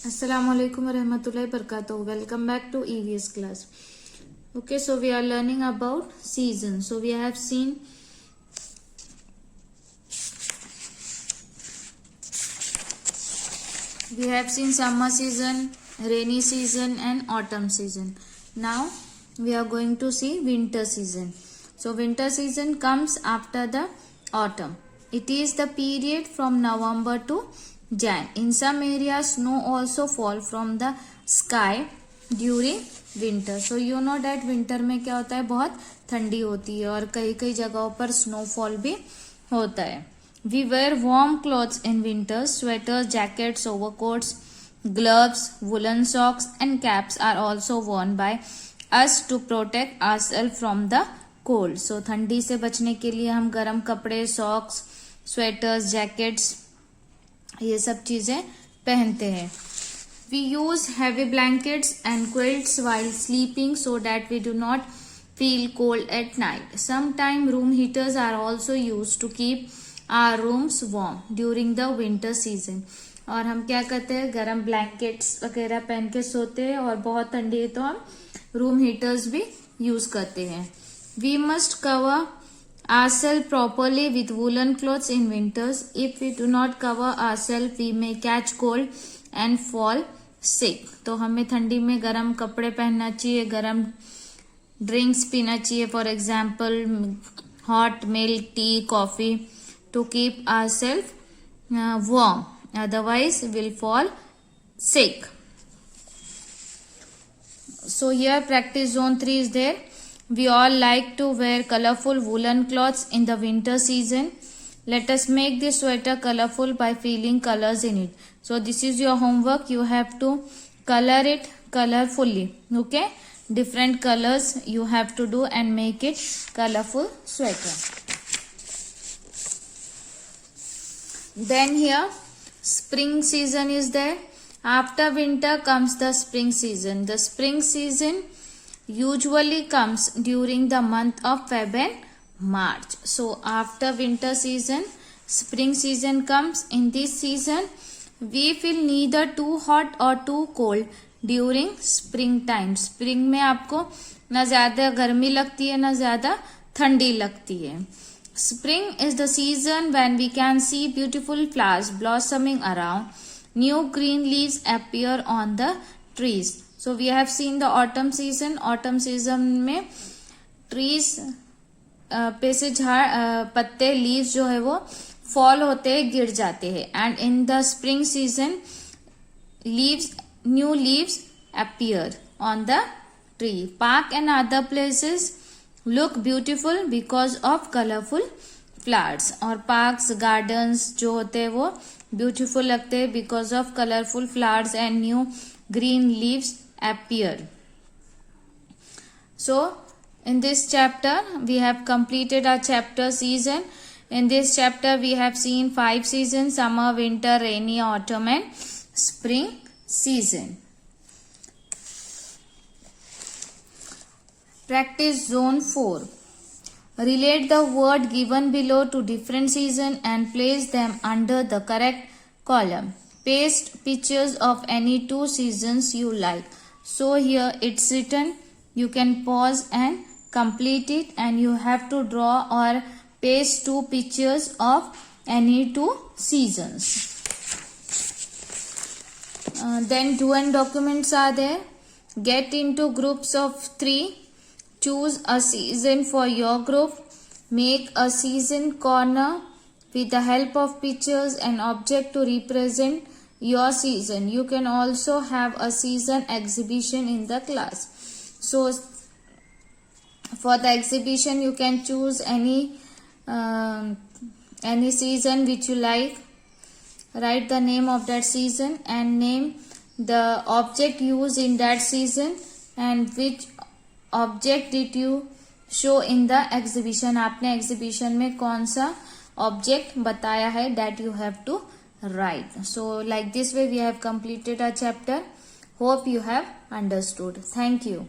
Assalamu alaikum warahmatullahi wabarakatuh. Welcome back to EVS class. Okay, so we are learning about seasons. So we have seen summer season, rainy season and autumn season. Now we are going to see winter season. So winter season comes after the autumn. It is the period from November to Jan. In some areas, snow also fall from the sky during winter. So you know that winter में क्या होता है, बहुत ठंडी होती है और कई कई जगहों पर स्नोफॉल भी होता है. We wear warm clothes in winter. Sweaters, jackets, overcoats, gloves, woolen socks and caps are also worn by us to protect ourselves from the cold. So ठंडी से बचने के लिए हम गर्म कपड़े, सॉक्स, स्वेटर्स, जैकेट्स, ये सब चीजें पहनते हैं. We use heavy blankets and quilts while sleeping so that we do not feel cold at night. Sometimes room heaters are also used to keep our rooms warm during the winter season. और हम क्या करते हैं, गर्म blankets वगैरह पहन के सोते हैं और बहुत ठंडी है तो हम रूम हीटर्स भी यूज करते हैं. We must cover ourselves properly with woolen clothes in winters. If we do not cover ourselves, we may catch cold and fall sick. तो हमें ठंडी में गर्म कपड़े पहनना चाहिए, गर्म ड्रिंक्स पीना चाहिए, for example hot milk, T, coffee, to keep ourselves warm. Otherwise, we'll fall sick. So here practice zone 3 is there. We all like to wear colorful woolen clothes in the winter season. Let us make this sweater colorful by filling colors in it. So this is your homework. You have to color it colorfully. Okay? Different colors you have to do and make it colorful sweater. Then here spring season is there. After winter comes the spring season. The spring season usually comes during the month of Feb and March. So after winter season, spring season comes. In this season, we feel neither too hot or too cold during spring time. Spring में आपको ना ज्यादा गर्मी लगती है ना ज्यादा ठंडी लगती है. Spring is the season when we can see beautiful flowers blossoming around. New green leaves appear on the trees. So we have seen the autumn season. Autumn season में trees पे से झाड़ पत्ते लीव्स जो है वो फॉल होते हैं, गिर जाते हैं. And in the spring season new leaves appear on the tree. Park and other places look beautiful because of colorful flowers. और parks, gardens जो होते हैं वो beautiful लगते हैं because of colorful flowers and new green leaves appear. So in this chapter we have completed our chapter season. In this chapter we have seen 5 seasons: summer, winter, rainy, autumn and spring season. Practice zone 4. Relate the word given below to different seasons and place them under the correct column. Paste pictures of any 2 seasons you like. So here it's written. You can pause and complete it, and you have to draw or paste 2 pictures of any 2 seasons. Then do and documents are there. Get into groups of 3. Choose a season for your group. Make a season corner with the help of pictures and object to represent your season. You can also have a season exhibition in the class. So for the exhibition you can choose any season which you like. Write the name of that season and name the object used in that season and which object did you show in the exhibition. आपने exhibition में कौन सा object बताया है, that you have to write. So like this way we have completed a chapter. Hope you have understood. Thank you.